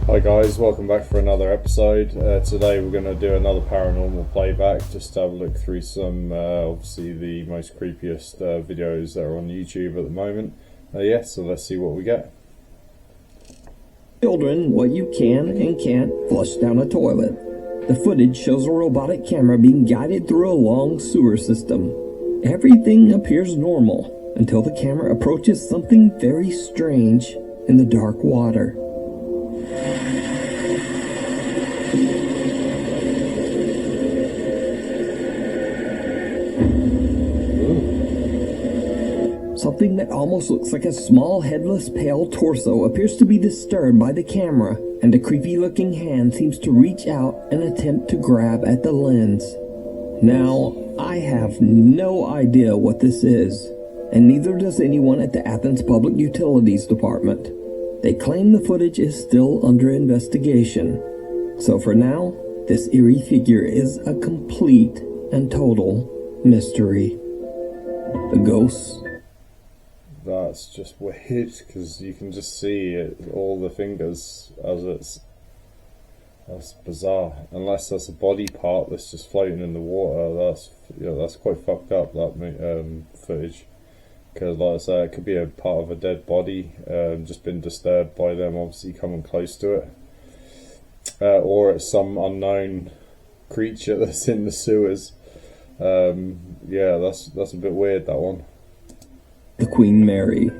Hi guys, welcome back for another episode. Today we're going to do another paranormal playback, just to have a look through some, obviously the most creepiest videos that are on YouTube at the moment. So let's see what we get. Children, what you can and can't flush down a toilet. The footage shows a robotic camera being guided through a long sewer system. Everything appears normal until the camera approaches something very strange in the dark water. Something that almost looks like a small headless pale torso appears to be disturbed by the camera, and a creepy looking hand seems to reach out and attempt to grab at the lens. Now, I have no idea what this is, and neither does anyone at the Athens Public Utilities Department. They claim the footage is still under investigation. So for now, this eerie figure is a complete and total mystery. The ghosts. That's just weird, because you can just see it, all the fingers as that's bizarre. Unless that's a body part that's just floating in the water, that's quite fucked up, that footage. Because like I say, it could be a part of a dead body, just been disturbed by them obviously coming close to it. Or it's some unknown creature that's in the sewers. That's a bit weird, that one. The Queen Mary.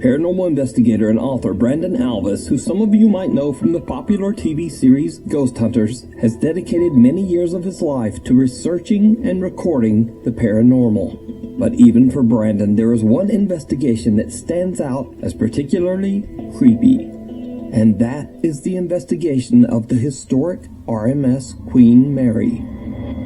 Paranormal investigator and author Brandon Alvis, who some of you might know from the popular TV series Ghost Hunters, has dedicated many years of his life to researching and recording the paranormal. But even for Brandon, there is one investigation that stands out as particularly creepy, and that is the investigation of the historic RMS Queen Mary.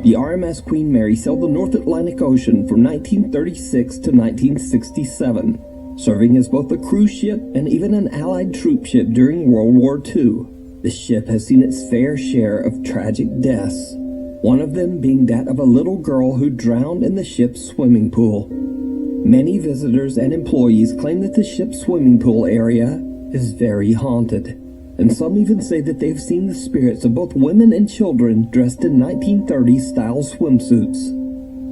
The RMS Queen Mary sailed the North Atlantic Ocean from 1936 to 1967, serving as both a cruise ship and even an Allied troop ship during World War II. The ship has seen its fair share of tragic deaths, one of them being that of a little girl who drowned in the ship's swimming pool. Many visitors and employees claim that the ship's swimming pool area is very haunted, and some even say that they've seen the spirits of both women and children dressed in 1930s style swimsuits.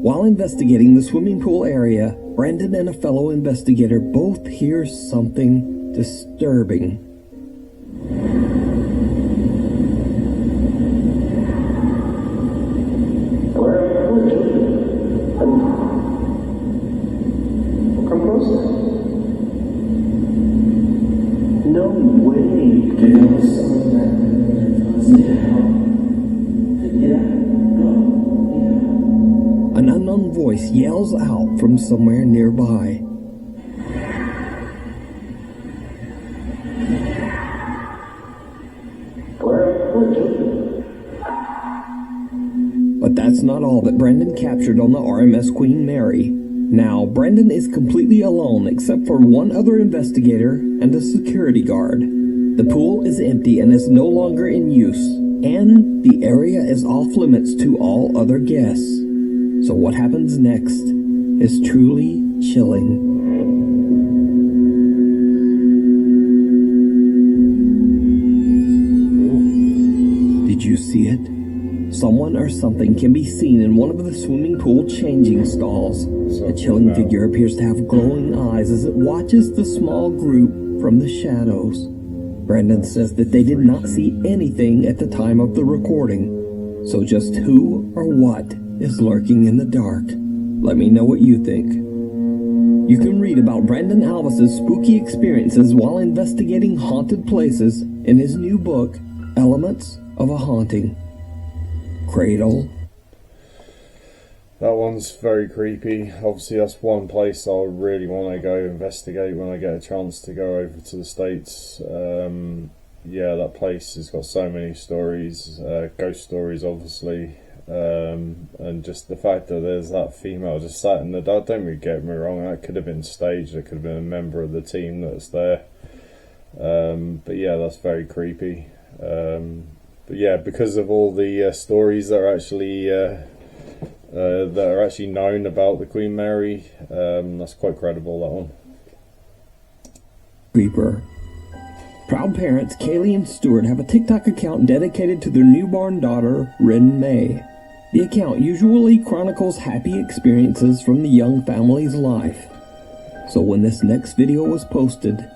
While investigating the swimming pool area, Brandon and a fellow investigator both hear something disturbing. Come closer. No way. Do you know something that wants to help? Yeah. An unknown voice yells out from somewhere nearby. But that's not all that Brandon captured on the RMS Queen Mary. Now, Brandon is completely alone except for one other investigator and a security guard. The pool is empty and is no longer in use, and the area is off limits to all other guests. So what happens next is truly chilling. Did you see it? Someone or something can be seen in one of the swimming pool changing stalls. A chilling figure appears to have glowing eyes as it watches the small group from the shadows. Brandon says that they did not see anything at the time of the recording. So just who or what is lurking in the dark? Let me know what you think. You can read about Brandon Alvis's spooky experiences while investigating haunted places in his new book, Elements of a Haunting. Cradle. That one's very creepy. Obviously that's one place I really want to go investigate when I get a chance to go over to the States. That place has got so many stories, ghost stories obviously, and just the fact that there's that female just sat in the dark. Don't really get me wrong, that could have been staged, it could have been a member of the team that's there. But yeah, that's very creepy. But yeah, because of all the stories that are actually known about the Queen Mary, that's quite credible, that one. Creeper. Proud parents Kaylee and Stuart have a TikTok account dedicated to their newborn daughter, Rin May. The account usually chronicles happy experiences from the young family's life. So when this next video was posted,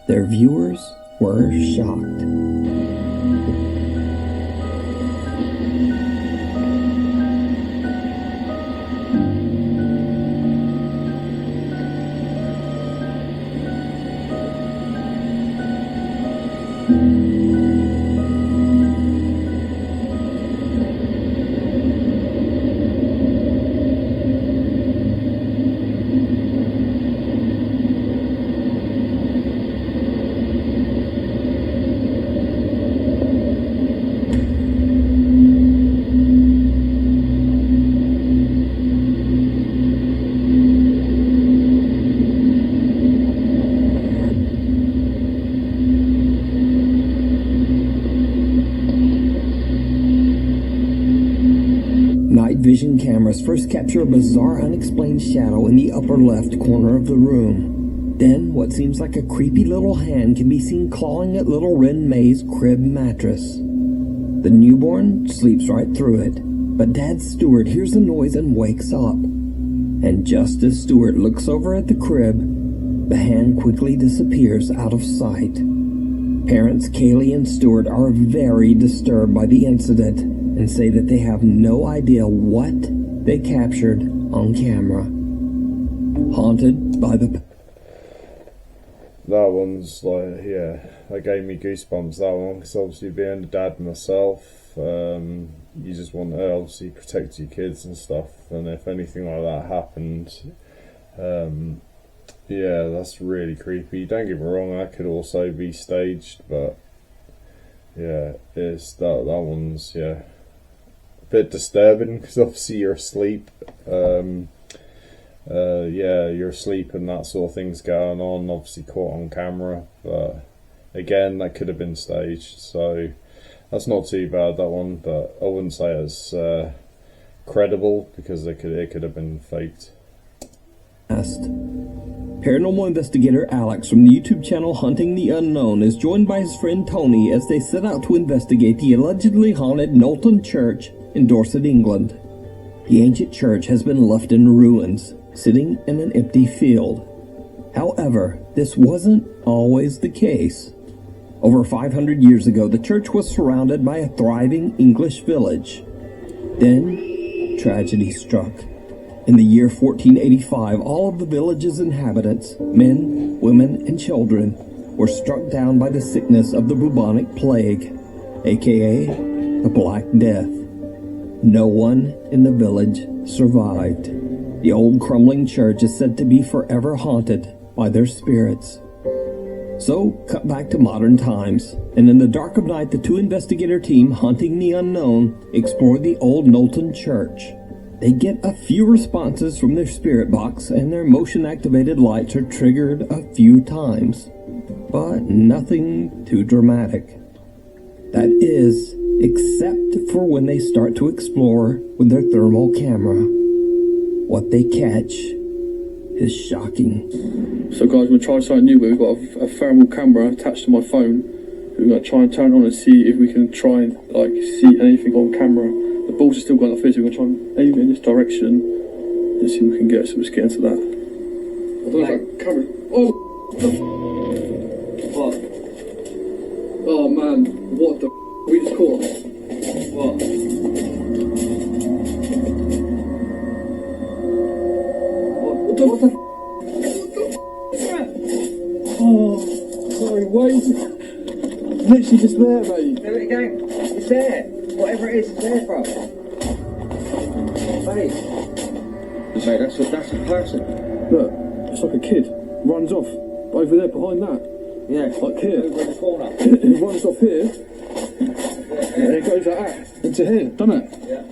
their viewers were shocked. Night vision cameras first capture a bizarre unexplained shadow in the upper left corner of the room. Then, what seems like a creepy little hand can be seen clawing at little Rin May's crib mattress. The newborn sleeps right through it, but Dad Stuart hears the noise and wakes up. And just as Stuart looks over at the crib, the hand quickly disappears out of sight. Parents Kaylee and Stuart are very disturbed by the incident and say that they have no idea what they captured on camera. Haunted by the... That one's like, yeah, that gave me goosebumps, that one, because obviously being a dad myself, you just want to obviously protect your kids and stuff, and if anything like that happened, yeah, that's really creepy. Don't get me wrong, that could also be staged, but yeah, it's that one's, yeah, a bit disturbing, because obviously you're asleep, yeah, you're asleep and that sort of thing's going on, obviously caught on camera, but again, that could have been staged, so that's not too bad, that one, but I wouldn't say it's credible, because it could have been faked. Paranormal investigator Alex from the YouTube channel Hunting the Unknown is joined by his friend Tony as they set out to investigate the allegedly haunted Knowlton Church in Dorset, England. The ancient church has been left in ruins, sitting in an empty field. However, this wasn't always the case. Over 500 years ago, the church was surrounded by a thriving English village. Then, tragedy struck. In the year 1485, all of the village's inhabitants, men, women, and children, were struck down by the sickness of the bubonic plague, aka the Black Death. No one in the village survived. The old crumbling church is said to be forever haunted by their spirits. So, cut back to modern times, and in the dark of night, the two investigator team Hunting the Unknown explore the old Knowlton Church. They get a few responses from their spirit box, and their motion-activated lights are triggered a few times, but nothing too dramatic. That is, except for when they start to explore with their thermal camera. What they catch is shocking. So guys, we're going to try something new, where we've got a thermal camera attached to my phone. We're going to try and turn it on and see if we can try and see anything on camera. The balls are still going like this, so we're going to try and aim it in this direction and see if we can get it, so let's get into that. I don't know if that camera... Oh! What? Oh man, what the we just caught? What? What the Oh, sorry, wait. Literally just there, mate. There we go. It's there. Whatever it is, it's there, bro. Mate. Mate, that's a person. Look, it's like a kid. Runs off. Over there, behind that. Yeah. Like here. Over in the corner. It runs off here. And it goes like that. Into here, doesn't it? Yeah.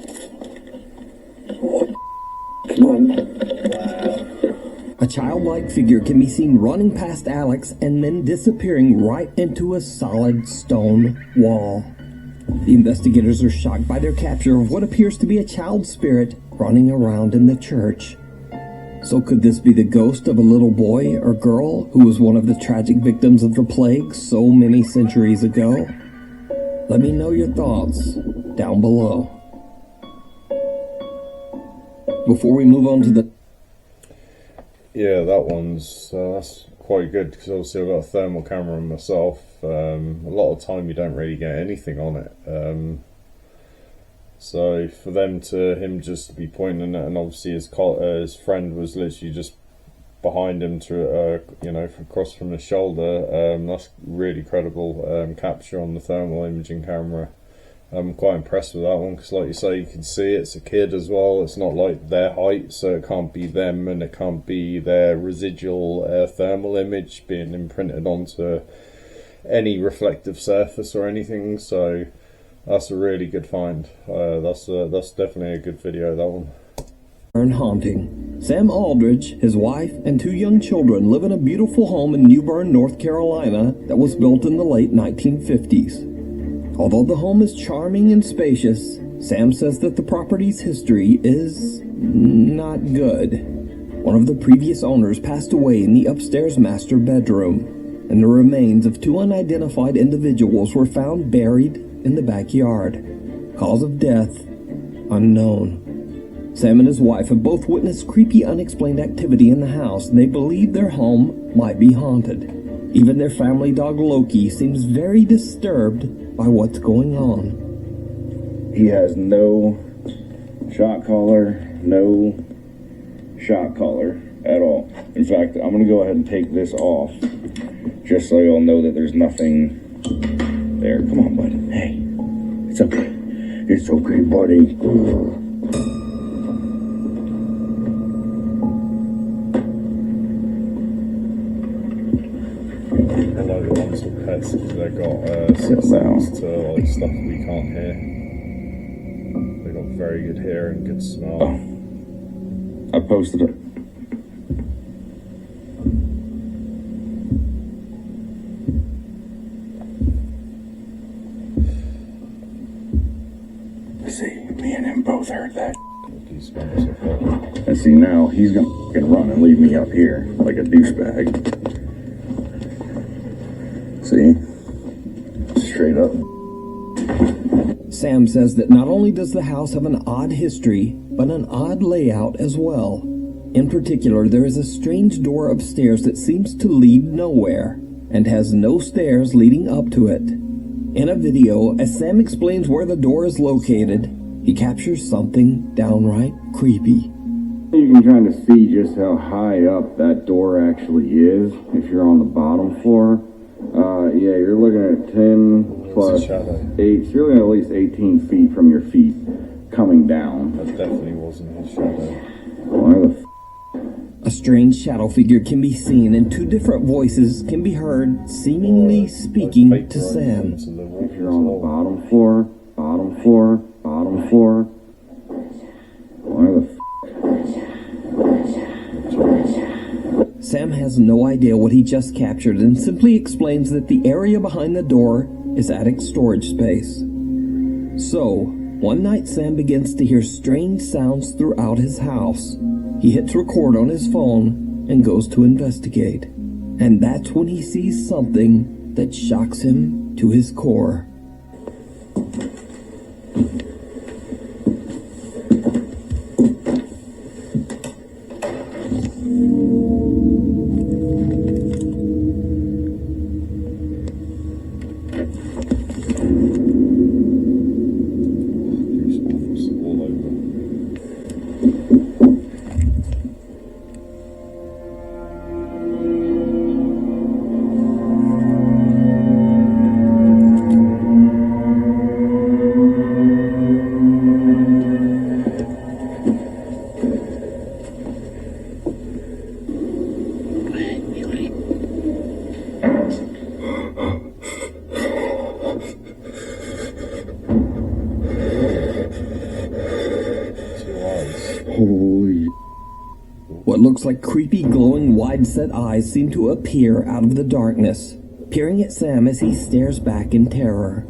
Oh, come on. A childlike figure can be seen running past Alex and then disappearing right into a solid stone wall. The investigators are shocked by their capture of what appears to be a child spirit running around in the church. So could this be the ghost of a little boy or girl who was one of the tragic victims of the plague so many centuries ago? Let me know your thoughts down below. Before we move on to the... Yeah, that one's that's quite good, because obviously I've got a thermal camera myself. A lot of time you don't really get anything on it. So for him just to be pointing at, and obviously his friend was literally just behind him to across from his shoulder. That's really credible capture on the thermal imaging camera. I'm quite impressed with that one, because like you say, you can see it's a kid as well. It's not like their height, so it can't be them, and it can't be their residual thermal image being imprinted onto any reflective surface or anything. So that's a really good find. That's definitely a good video, that one. Haunting. Sam Aldridge, his wife, and 2 young children live in a beautiful home in New Bern, North Carolina that was built in the late 1950s. Although the home is charming and spacious, Sam says that the property's history is not good. One of the previous owners passed away in the upstairs master bedroom, and the remains of 2 unidentified individuals were found buried in the backyard. Cause of death unknown. Sam and his wife have both witnessed creepy, unexplained activity in the house, and they believe their home might be haunted. Even their family dog Loki seems very disturbed by what's going on. He has no shot collar, no shot collar at all. In fact, I'm going to go ahead and take this off, just so you'll know that there's nothing there. Come on, bud. Hey, it's okay. It's okay, buddy. I like the ones with pets, because they've got systems to like stuff we can't hear. They've got very good hearing, good smell. I posted it. See, me and him both heard that. And see, now he's gonna fucking run and leave me up here like a douchebag. See? Straight up. Sam says that not only does the house have an odd history, but an odd layout as well. In particular, there is a strange door upstairs that seems to lead nowhere, and has no stairs leading up to it. In a video, as Sam explains where the door is located, he captures something downright creepy. You can kind of see just how high up that door actually is if you're on the bottom floor. Yeah, you're looking at 10 plus 8. So you're looking at least 18 feet from your feet coming down. That definitely wasn't his shadow. Why the A strange shadow figure can be seen, and 2 different voices can be heard seemingly speaking to Sam. If you're on the bottom floor, bottom floor, bottom floor. Why the Sam has no idea what he just captured and simply explains that the area behind the door is attic storage space. So, one night Sam begins to hear strange sounds throughout his house. He hits record on his phone and goes to investigate. And that's when he sees something that shocks him to his core. Holy. What looks like creepy, glowing, wide-set eyes seem to appear out of the darkness, peering at Sam as he stares back in terror.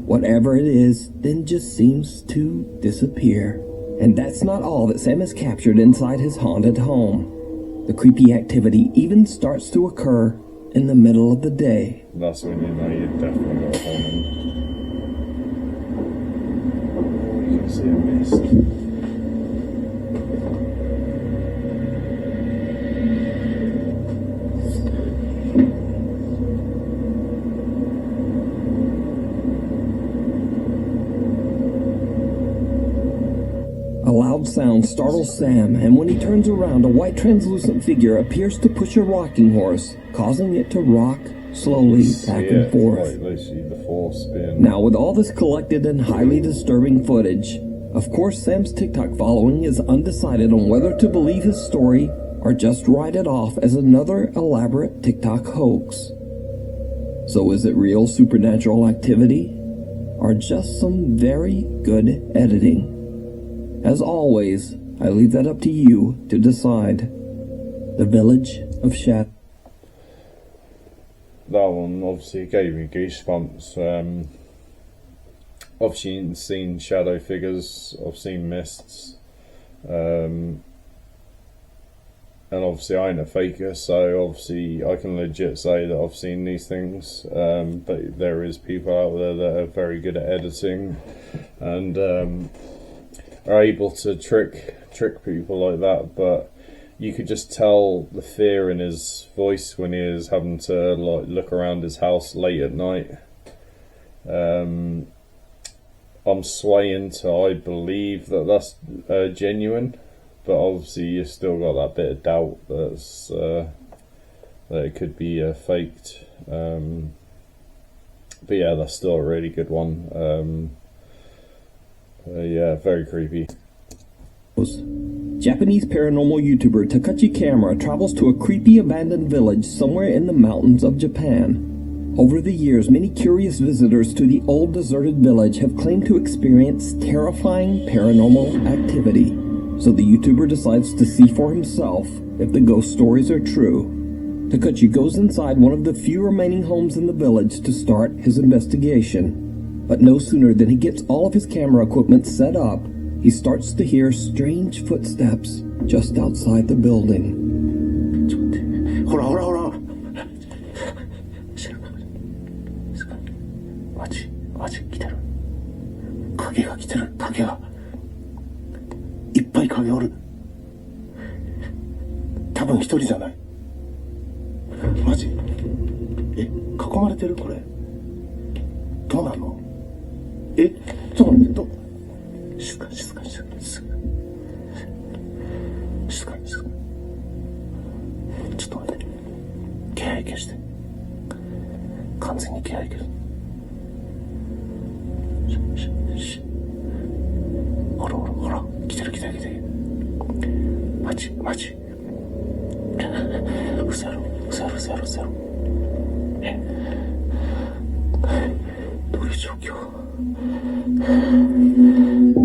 Whatever it is then just seems to disappear, And that's not all that Sam has captured inside his haunted home. The creepy activity even starts to occur in the middle of the day. That's when you know you've definitely got a haunting. You can see a mist. A loud sound startles Sam, and when he turns around, a white translucent figure appears to push a rocking horse, causing it to rock slowly back and forth. Like literally the force being... Now, with all this collected and highly disturbing footage, of course Sam's TikTok following is undecided on whether to believe his story or just write it off as another elaborate TikTok hoax. So is it real supernatural activity, or just some very good editing? As always, I leave that up to you to decide. The Village of Shadow. That one obviously gave me goosebumps. Obviously seen shadow figures, I've seen mists. And obviously I ain't a faker, so obviously I can legit say that I've seen these things. But there is people out there that are very good at editing and are able to trick people like that, but you could just tell the fear in his voice when he was having to like look around his house late at night. I'm swaying to I believe that that's genuine, but obviously you've still got that bit of doubt that's that it could be faked. But yeah, that's still a really good one. Yeah, very creepy. Japanese paranormal YouTuber Takachi Camera travels to a creepy abandoned village somewhere in the mountains of Japan. Over the years, many curious visitors to the old deserted village have claimed to experience terrifying paranormal activity. So the YouTuber decides to see for himself if the ghost stories are true. Takachi goes inside one of the few remaining homes in the village to start his investigation. But no sooner than he gets all of his camera equipment set up, he starts to hear strange footsteps just outside the building.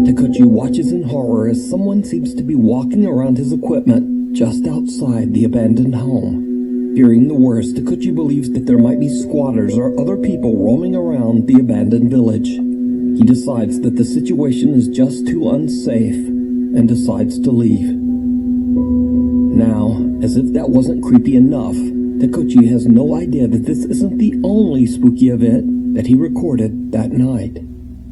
Takachi watches in horror as someone seems to be walking around his equipment just outside the abandoned home. Fearing the worst, Takachi believes that there might be squatters or other people roaming around the abandoned village. He decides that the situation is just too unsafe and decides to leave. Now, as if that wasn't creepy enough, Takachi has no idea that this isn't the only spooky event that he recorded that night.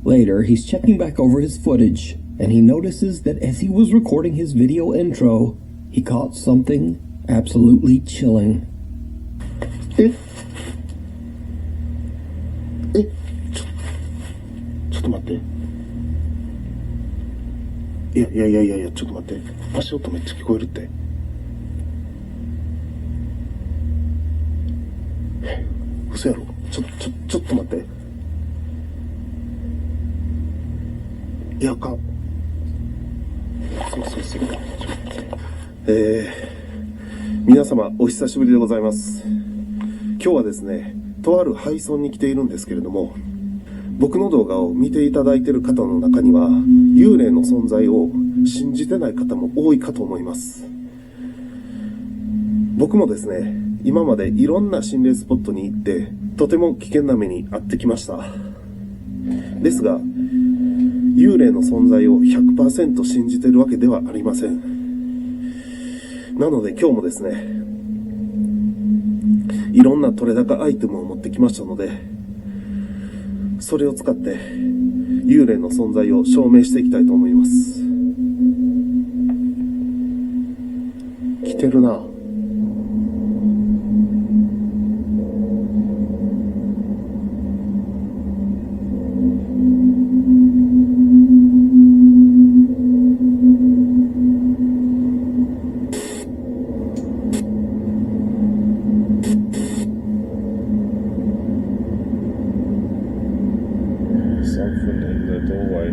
Later, he's checking back over his footage, and he notices that as he was recording his video intro, he caught something absolutely chilling. .皆様お久しぶりでございます。今日はですね、とある配送に来ているんですけれども、僕の動画を見ていただいている方の中には幽霊の存在を信じてない方も多いかと思います。僕もですね、今までいろんな心霊スポットに行ってとても危険な目に遭ってきました。ですが幽霊の存在を 100% 信じてるわけではありません。なので今日もですね、いろんな取れ高アイテムを持ってきましたので、それを使って幽霊の存在を証明していきたいと思います。来てるな。Something in the doorway.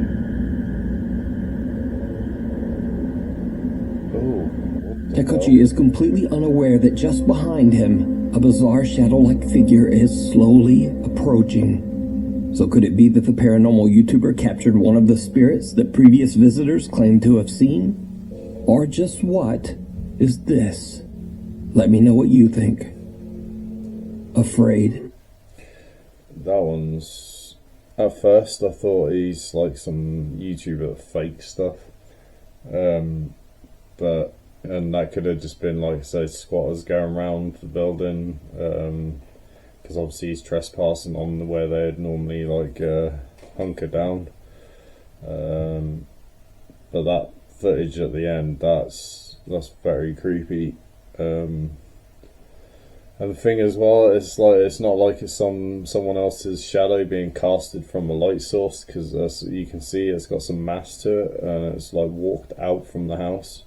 Oh, what the Takuchi is completely unaware that just behind him, a bizarre shadow-like figure is slowly approaching. So could it be that the paranormal YouTuber captured one of the spirits that previous visitors claimed to have seen? Or just what is this? Let me know what you think. Afraid. That one's... At first I thought he's like some YouTuber that fakes stuff. But... And that could have just been, like I say, squatters going around the building. Because obviously he's trespassing on where they'd normally like hunker down. But that footage at the end, that's very creepy. And the thing as well, it's not like it's someone else's shadow being casted from a light source, because as you can see, it's got some mass to it, and it's like walked out from the house.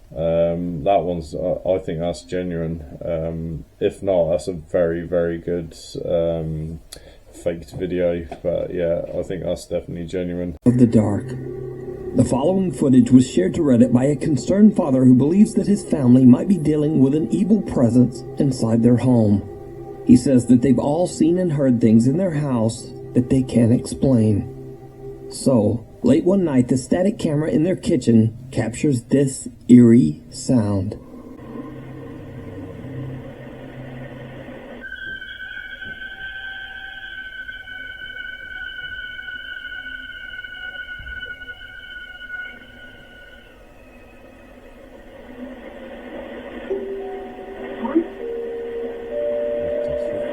That one's, I think that's genuine. If not, that's a very, very good faked video. But yeah, I think that's definitely genuine. Of the dark. The following footage was shared to Reddit by a concerned father who believes that his family might be dealing with an evil presence inside their home. He says that they've all seen and heard things in their house that they can't explain. So, late one night, the static camera in their kitchen captures this eerie sound.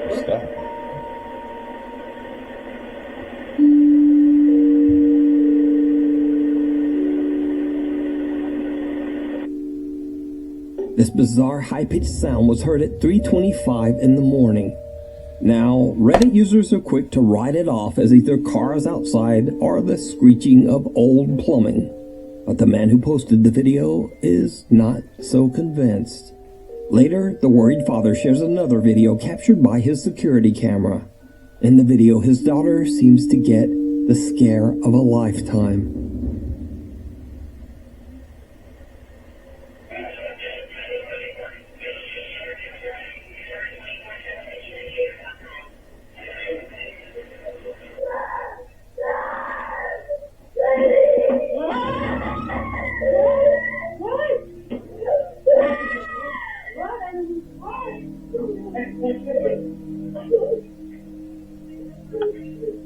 What's that? This bizarre high-pitched sound was heard at 3:25 in the morning. Now, Reddit users are quick to write it off as either cars outside or the screeching of old plumbing. But the man who posted the video is not so convinced. Later, the worried father shares another video captured by his security camera. In the video, his daughter seems to get the scare of a lifetime.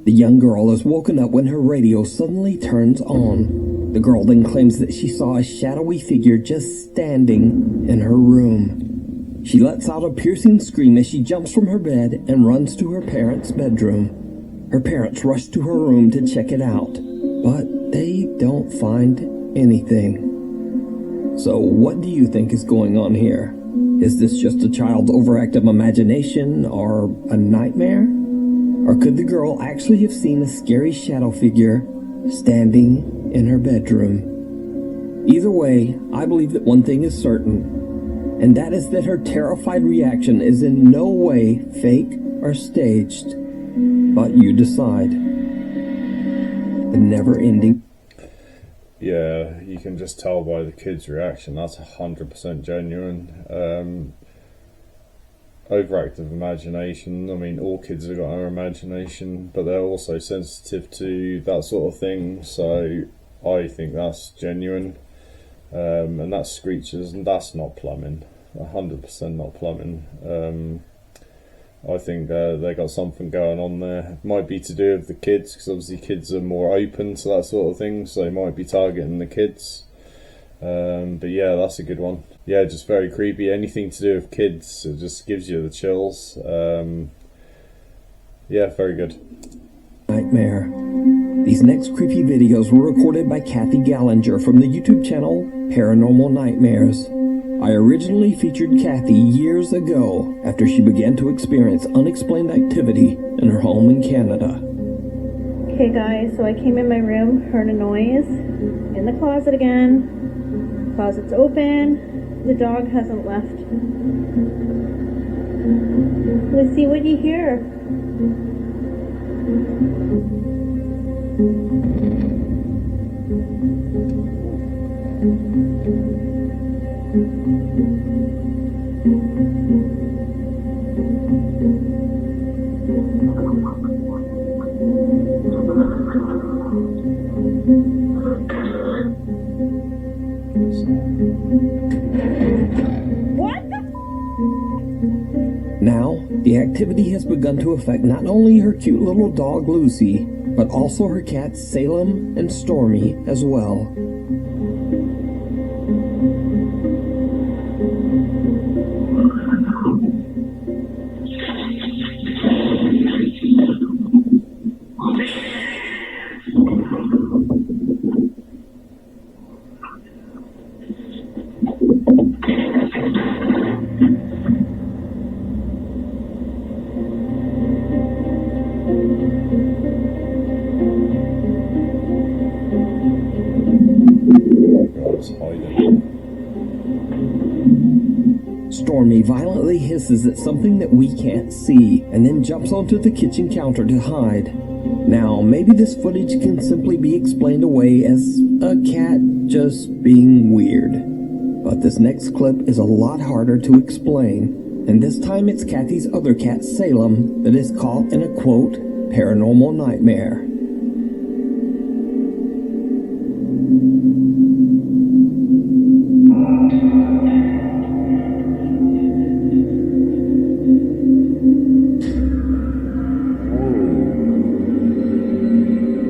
The young girl is woken up when her radio suddenly turns on. The girl then claims that she saw a shadowy figure just standing in her room. She lets out a piercing scream as she jumps from her bed and runs to her parents' bedroom. Her parents rush to her room to check it out, but they don't find anything. So what do you think is going on here? Is this just a child's overactive imagination or a nightmare? Or could the girl actually have seen a scary shadow figure standing in her bedroom? Either way, I believe that one thing is certain, and that is that her terrified reaction is in no way fake or staged. But you decide. The never-ending... Yeah, you can just tell by the kid's reaction, that's 100% genuine. Overactive imagination, I mean, all kids have got their imagination, but they're also sensitive to that sort of thing, so I think that's genuine. And that's screeches, and that's not plumbing, 100% not plumbing. I think they got something going on there. It might be to do with the kids, because obviously kids are more open to that sort of thing, so they might be targeting the kids. But yeah, that's a good one. Yeah, just very creepy. Anything to do with kids, it just gives you the chills. Yeah, very good. Nightmare. These next creepy videos were recorded by Kathy Gallinger from the YouTube channel Paranormal Nightmares. I originally featured Kathy years ago after she began to experience unexplained activity in her home in Canada. Okay guys, so I came in my room, heard a noise, in the closet again, closet's open, the dog hasn't left. Let's see what you hear. Now, the activity has begun to affect not only her cute little dog Lucy, but also her cats Salem and Stormy as well. Stormy violently hisses at something that we can't see, and then jumps onto the kitchen counter to hide. Now, maybe this footage can simply be explained away as a cat just being weird. But this next clip is a lot harder to explain, and this time it's Kathy's other cat, Salem, that is caught in a quote, paranormal nightmare.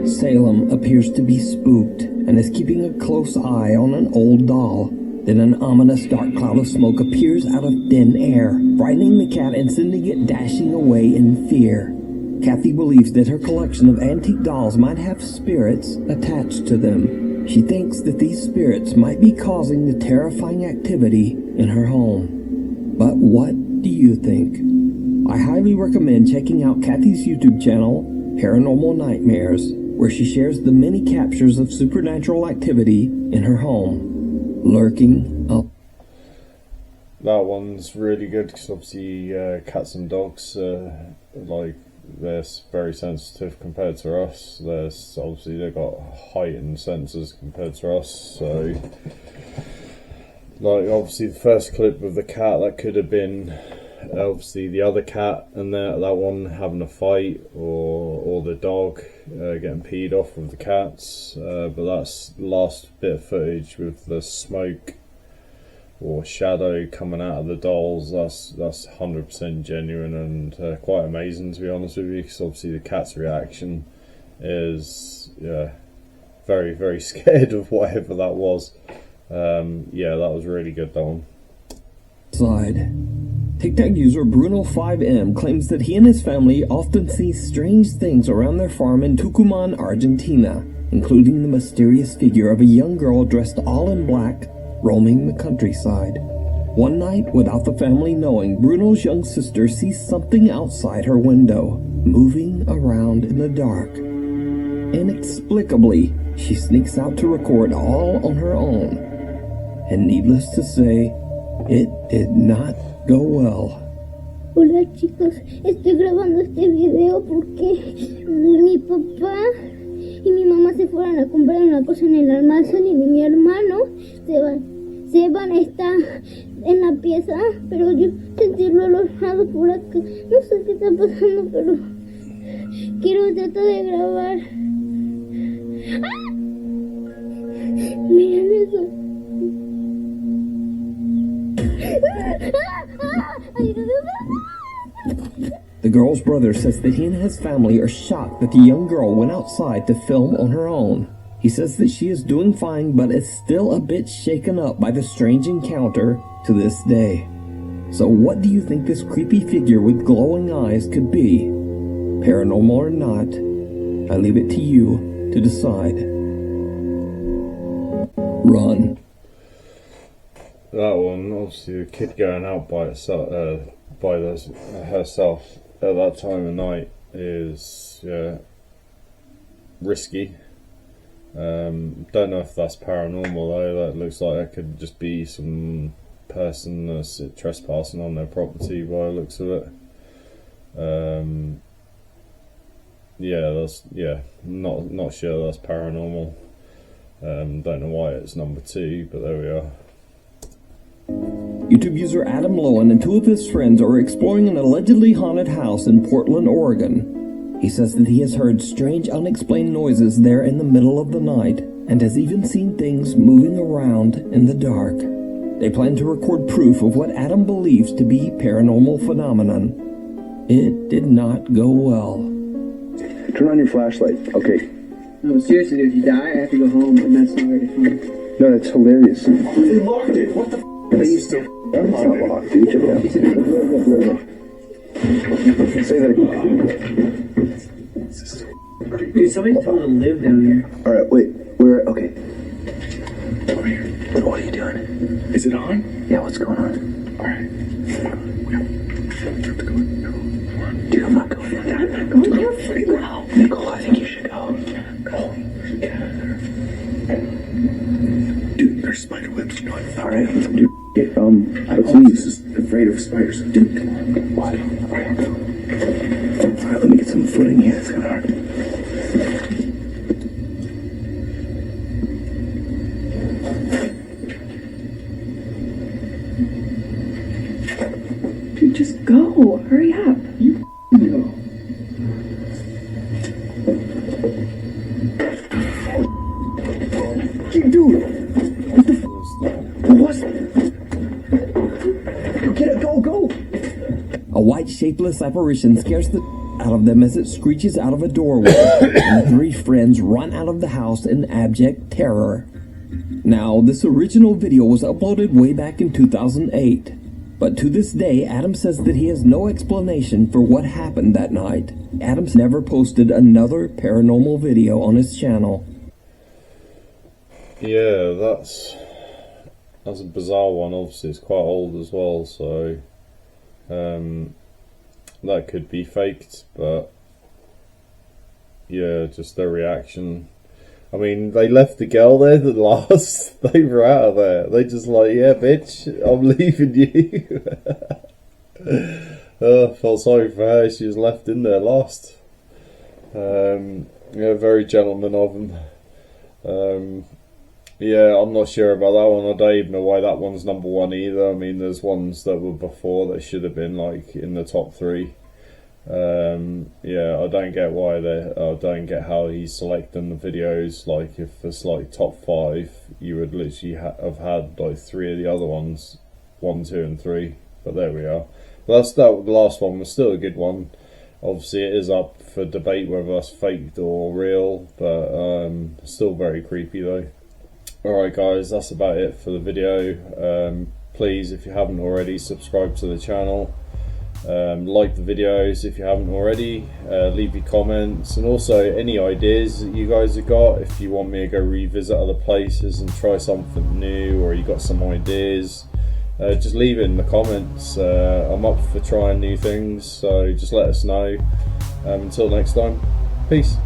Salem appears to be spooked and is keeping a close eye on an old doll. Then an ominous dark cloud of smoke appears out of thin air, frightening the cat and sending it dashing away in fear. Kathy believes that her collection of antique dolls might have spirits attached to them. She thinks that these spirits might be causing the terrifying activity in her home. But what do you think? I highly recommend checking out Kathy's YouTube channel, Paranormal Nightmares, where she shares the many captures of supernatural activity in her home, lurking up. That one's really good because obviously cats and dogs, like, they're very sensitive compared to us. Obviously they've got heightened senses compared to us. So, like, obviously the first clip of the cat, that could have been obviously the other cat and that one having a fight, or the dog getting peed off with the cats, but that's the last bit of footage with the smoke or shadow coming out of the dolls. That's 100% genuine and quite amazing, to be honest with you, because obviously the cat's reaction is very, very scared of whatever that was. Yeah, that was really good, that one. Slide. TikTok user Bruno5M claims that he and his family often see strange things around their farm in Tucumán, Argentina, including the mysterious figure of a young girl dressed all in black, roaming the countryside. One night, without the family knowing, Bruno's young sister sees something outside her window, moving around in the dark. Inexplicably, she sneaks out to record all on her own. And needless to say, it did not go well. Hola chicos, estoy grabando este video porque mi papá y mi mamá se fueron a comprar una cosa en el almacén y mi hermano Seban está en la pieza, pero yo sentirlo alojado por acá. No sé qué está pasando, pero quiero tratar de grabar. ¡Ah! Miren eso. ¡Ah! ¡Ah! ¡Ay, no! The girl's brother says that he and his family are shocked that the young girl went outside to film on her own. He says that she is doing fine, but is still a bit shaken up by the strange encounter to this day. So what do you think this creepy figure with glowing eyes could be? Paranormal or not, I leave it to you to decide. Run. That one, obviously, the kid going out by itself, herself at that time of night is risky. Don't know if that's paranormal though. That looks like that could just be some person that's trespassing on their property by the looks of it. Not sure that's paranormal. Don't know why it's number 2, but there we are. YouTube user Adam Lowen and 2 of his friends are exploring an allegedly haunted house in Portland, Oregon. He says that he has heard strange, unexplained noises there in the middle of the night, and has even seen things moving around in the dark. They plan to record proof of what Adam believes to be paranormal phenomenon. It did not go well. Turn on your flashlight, okay? No, seriously, if you die, I have to go home, and that's not very fun. No, that's hilarious. They locked it. What the f*** are you still? It's not locked, dude. Check it out. Say that again. Dude, somebody told him to live down here. Alright, wait. We're okay. Over here. What are you doing? Is it on? Yeah, what's going on? Alright. Dude, I'm not going. I'm not going. You're free. No. Nicole, I think you should go. Go. Dude, there's spider webs. You know it. Alright. Dude, please. Just afraid of spiders. Dude, come on. What? Alright, go. Alright, let me get some footing here. It's kind of hard. Dude, just go. Hurry up. You go. Dude, what the f***? What was it? Get it, go! A white shapeless apparition scares the out of them as it screeches out of a doorway, and the 3 friends run out of the house in abject terror. Now, this original video was uploaded way back in 2008, but to this day, Adam says that he has no explanation for what happened that night. Adam's never posted another paranormal video on his channel. Yeah, that's a bizarre one. Obviously, it's quite old as well, so that could be faked. But yeah, just their reaction. I mean, they left the girl there at last. They were out of there. They just like, yeah, bitch, I'm leaving you. Felt sorry for her. She was left in there last. Yeah, very gentleman of them. Yeah, I'm not sure about that one. I don't even know why that one's number 1 either. I mean, there's ones that were before that should have been like in the top 3. Yeah, I don't get why I don't get how he's selecting the videos. Like, if it's like top 5, you would literally have had like 3 of the other ones, 1, 2, and 3. But there we are. That last one was still a good one. Obviously, it is up for debate whether that's faked or real, but still very creepy though. Alright guys, that's about it for the video. Please, if you haven't already, subscribe to the channel. Like the videos if you haven't already. Leave your comments, and also any ideas that you guys have got. If you want me to go revisit other places and try something new, or you got some ideas, just leave it in the comments. I'm up for trying new things, so just let us know. Until next time, peace.